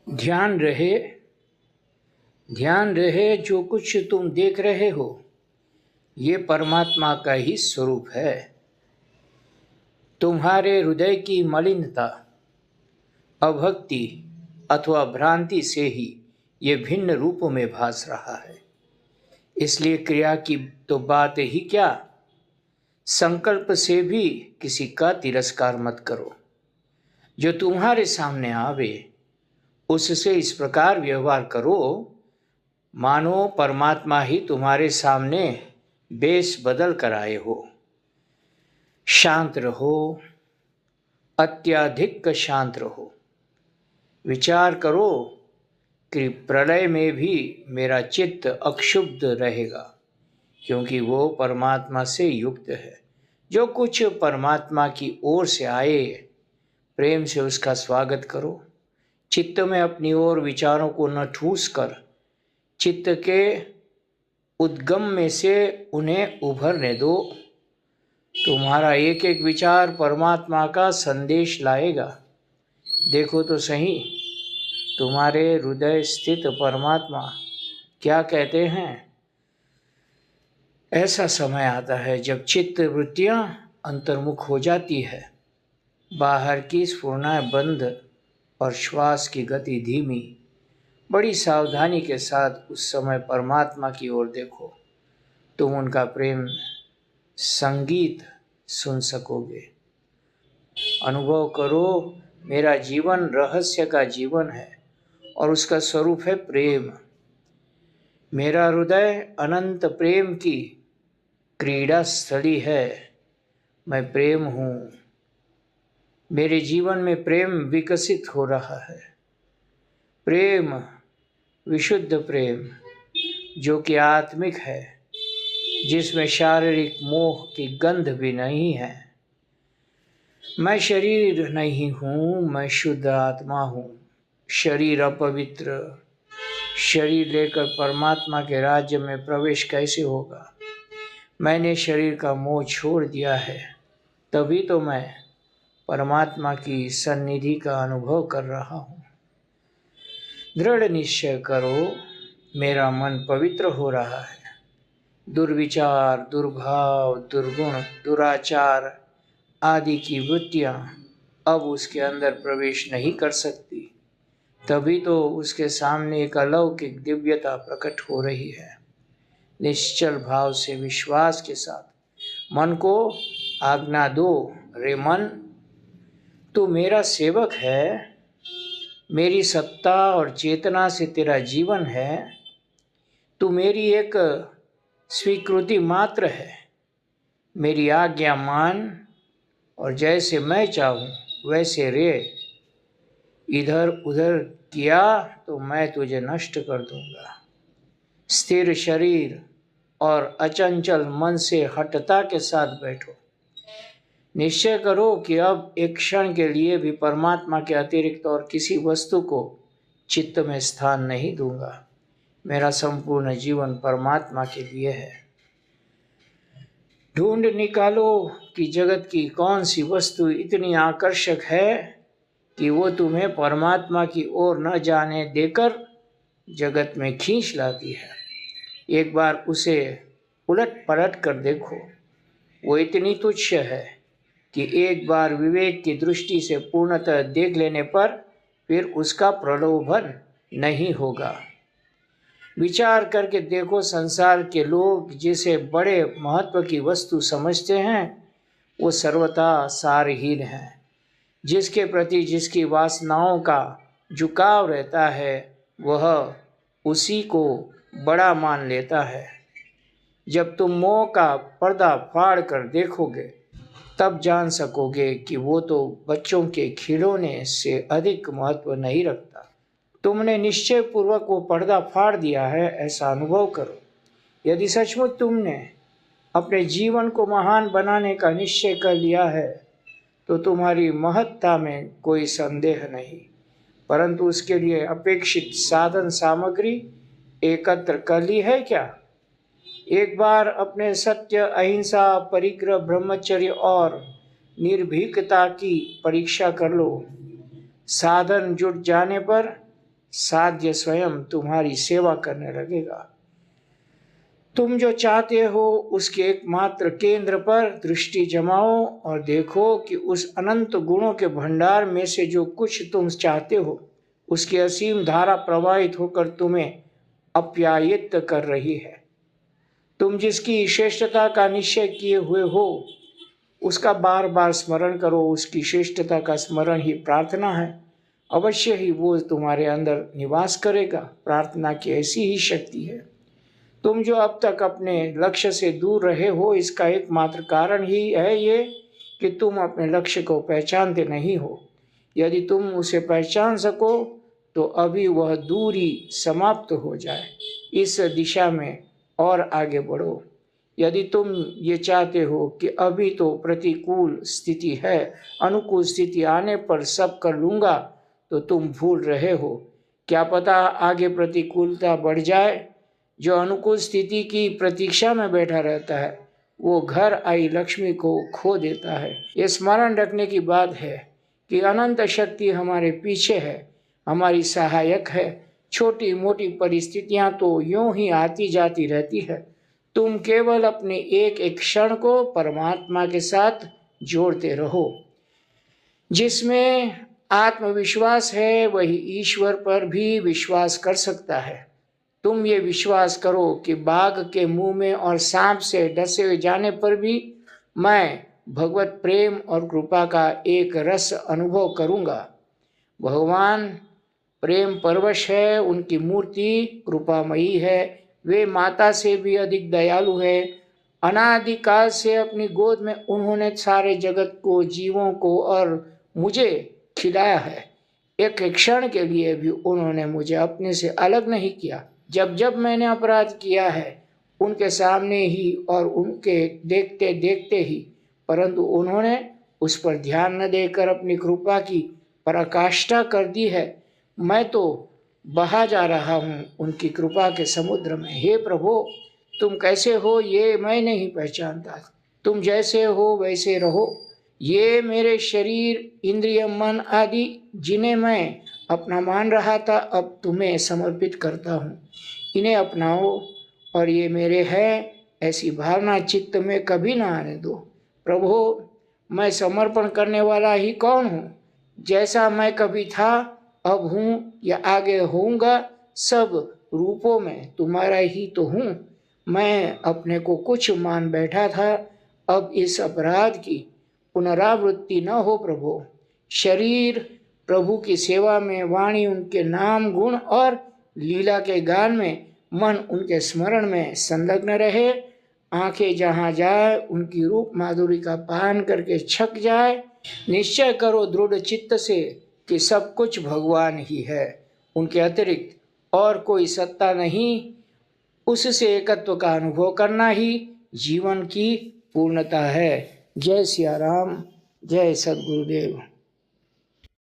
ध्यान रहे ध्यान रहे जो कुछ तुम देख रहे हो ये परमात्मा का ही स्वरूप है। तुम्हारे हृदय की मलिनता, अभक्ति अथवा भ्रांति से ही ये भिन्न रूपों में भास रहा है। इसलिए क्रिया की तो बात ही क्या, संकल्प से भी किसी का तिरस्कार मत करो। जो तुम्हारे सामने आवे उससे इस प्रकार व्यवहार करो मानो परमात्मा ही तुम्हारे सामने बेस बदल कर आए हो। शांत रहो, अत्यधिक शांत रहो। विचार करो कि प्रलय में भी मेरा चित्त अक्षुब्ध रहेगा, क्योंकि वो परमात्मा से युक्त है। जो कुछ परमात्मा की ओर से आए प्रेम से उसका स्वागत करो। चित्त में अपनी ओर विचारों को न ठूस कर चित्त के उद्गम में से उन्हें उभरने दो। तुम्हारा एक एक विचार परमात्मा का संदेश लाएगा। देखो तो सही, तुम्हारे हृदय स्थित परमात्मा क्या कहते हैं। ऐसा समय आता है जब चित्त वृत्तियां अंतर्मुख हो जाती है, बाहर की स्फुरणाएं बंद और श्वास की गति धीमी। बड़ी सावधानी के साथ उस समय परमात्मा की ओर देखो। तुम उनका प्रेम संगीत सुन सकोगे। अनुभव करो, मेरा जीवन रहस्य का जीवन है और उसका स्वरूप है प्रेम। मेरा हृदय अनंत प्रेम की क्रीड़ा स्थली है। मैं प्रेम हूँ। मेरे जीवन में प्रेम विकसित हो रहा है। प्रेम, विशुद्ध प्रेम जो कि आत्मिक है, जिसमें शारीरिक मोह की गंध भी नहीं है। मैं शरीर नहीं हूँ, मैं शुद्ध आत्मा हूँ। शरीर अपवित्र, शरीर लेकर परमात्मा के राज्य में प्रवेश कैसे होगा। मैंने शरीर का मोह छोड़ दिया है, तभी तो मैं परमात्मा की सन्निधि का अनुभव कर रहा हूँ। दृढ़ निश्चय करो, मेरा मन पवित्र हो रहा है। दुर्विचार, दुर्भाव, दुर्गुण, दुराचार आदि की वृत्तियां अब उसके अंदर प्रवेश नहीं कर सकती। तभी तो उसके सामने एक अलौकिक दिव्यता प्रकट हो रही है। निश्चल भाव से विश्वास के साथ मन को आज्ञा दो, रे मन, तू मेरा सेवक है। मेरी सत्ता और चेतना से तेरा जीवन है। तू मेरी एक स्वीकृति मात्र है। मेरी आज्ञा मान और जैसे मैं चाहूँ वैसे रे। इधर उधर किया तो मैं तुझे नष्ट कर दूंगा। स्थिर शरीर और अचंचल मन से हठता के साथ बैठो। निश्चय करो कि अब एक क्षण के लिए भी परमात्मा के अतिरिक्त और किसी वस्तु को चित्त में स्थान नहीं दूंगा। मेरा संपूर्ण जीवन परमात्मा के लिए है। ढूंढ निकालो कि जगत की कौन सी वस्तु इतनी आकर्षक है कि वो तुम्हें परमात्मा की ओर न जाने देकर जगत में खींच लाती है। एक बार उसे उलट पलट कर देखो। वो इतनी तुच्छ है कि एक बार विवेक की दृष्टि से पूर्णतः देख लेने पर फिर उसका प्रलोभन नहीं होगा। विचार करके देखो, संसार के लोग जिसे बड़े महत्व की वस्तु समझते हैं वो सर्वथा सारहीन है। जिसके प्रति जिसकी वासनाओं का झुकाव रहता है वह उसी को बड़ा मान लेता है। जब तुम मोह का पर्दा फाड़ कर देखोगे तब जान सकोगे कि वो तो बच्चों के खिलौने से अधिक महत्व नहीं रखता। तुमने निश्चय पूर्वक वो पर्दा फाड़ दिया है, ऐसा अनुभव करो। यदि सचमुच तुमने अपने जीवन को महान बनाने का निश्चय कर लिया है तो तुम्हारी महत्ता में कोई संदेह नहीं, परंतु उसके लिए अपेक्षित साधन सामग्री एकत्र कर ली है क्या। एक बार अपने सत्य, अहिंसा, परिग्रह, ब्रह्मचर्य और निर्भीकता की परीक्षा कर लो। साधन जुट जाने पर साध्य स्वयं तुम्हारी सेवा करने लगेगा। तुम जो चाहते हो उसके एकमात्र केंद्र पर दृष्टि जमाओ और देखो कि उस अनंत गुणों के भंडार में से जो कुछ तुम चाहते हो उसकी असीम धारा प्रवाहित होकर तुम्हें अप्यायित कर रही है। तुम जिसकी श्रेष्ठता का निश्चय किए हुए हो उसका बार बार स्मरण करो। उसकी श्रेष्ठता का स्मरण ही प्रार्थना है। अवश्य ही वो तुम्हारे अंदर निवास करेगा। प्रार्थना की ऐसी ही शक्ति है। तुम जो अब तक अपने लक्ष्य से दूर रहे हो इसका एकमात्र कारण ही है ये कि तुम अपने लक्ष्य को पहचानते नहीं हो। यदि तुम उसे पहचान सको तो अभी वह दूरी समाप्त हो जाए। इस दिशा में और आगे बढ़ो। यदि तुम ये चाहते हो कि अभी तो प्रतिकूल स्थिति है, अनुकूल स्थिति आने पर सब कर लूँगा, तो तुम भूल रहे हो। क्या पता आगे प्रतिकूलता बढ़ जाए। जो अनुकूल स्थिति की प्रतीक्षा में बैठा रहता है वो घर आई लक्ष्मी को खो देता है। ये स्मरण रखने की बात है कि अनंत शक्ति हमारे पीछे है, हमारी सहायक है। छोटी मोटी परिस्थितियां तो यूं ही आती जाती रहती है। तुम केवल अपने एक एक क्षण को परमात्मा के साथ जोड़ते रहो। जिसमें आत्मविश्वास है वही ईश्वर पर भी विश्वास कर सकता है। तुम ये विश्वास करो कि बाघ के मुंह में और सांप से डसे जाने पर भी मैं भगवत प्रेम और कृपा का एक रस अनुभव करूंगा। भगवान प्रेम परवश है, उनकी मूर्ति कृपामयी है। वे माता से भी अधिक दयालु है। अनादिकाल से अपनी गोद में उन्होंने सारे जगत को, जीवों को और मुझे खिलाया है। एक क्षण के लिए भी उन्होंने मुझे अपने से अलग नहीं किया। जब जब मैंने अपराध किया है उनके सामने ही और उनके देखते देखते ही, परंतु उन्होंने उस पर ध्यान न देकर अपनी कृपा की पराकाष्ठा कर दी है। मैं तो बहा जा रहा हूँ उनकी कृपा के समुद्र में। हे प्रभु, तुम कैसे हो ये मैं नहीं पहचानता। तुम जैसे हो वैसे रहो। ये मेरे शरीर, इंद्रिय, मन आदि जिन्हें मैं अपना मान रहा था अब तुम्हें समर्पित करता हूँ। इन्हें अपनाओ और ये मेरे हैं ऐसी भावना चित्त में कभी ना आने दो। प्रभु, मैं समर्पण करने वाला ही कौन हूँ? जैसा मैं कभी था, अब हूँ या आगे होऊंगा, सब रूपों में तुम्हारा ही तो हूँ। मैं अपने को कुछ मान बैठा था, अब इस अपराध की पुनरावृत्ति न हो प्रभु। शरीर प्रभु की सेवा में, वाणी उनके नाम गुण और लीला के गान में, मन उनके स्मरण में संलग्न रहे। आंखें जहाँ जाए उनकी रूप माधुरी का पान करके छक जाए। निश्चय करो दृढ़ चित्त से कि सब कुछ भगवान ही है, उनके अतिरिक्त और कोई सत्ता नहीं। उससे एकत्व का अनुभव करना ही जीवन की पूर्णता है। जय सिया राम, जय सद्गुरुदेव।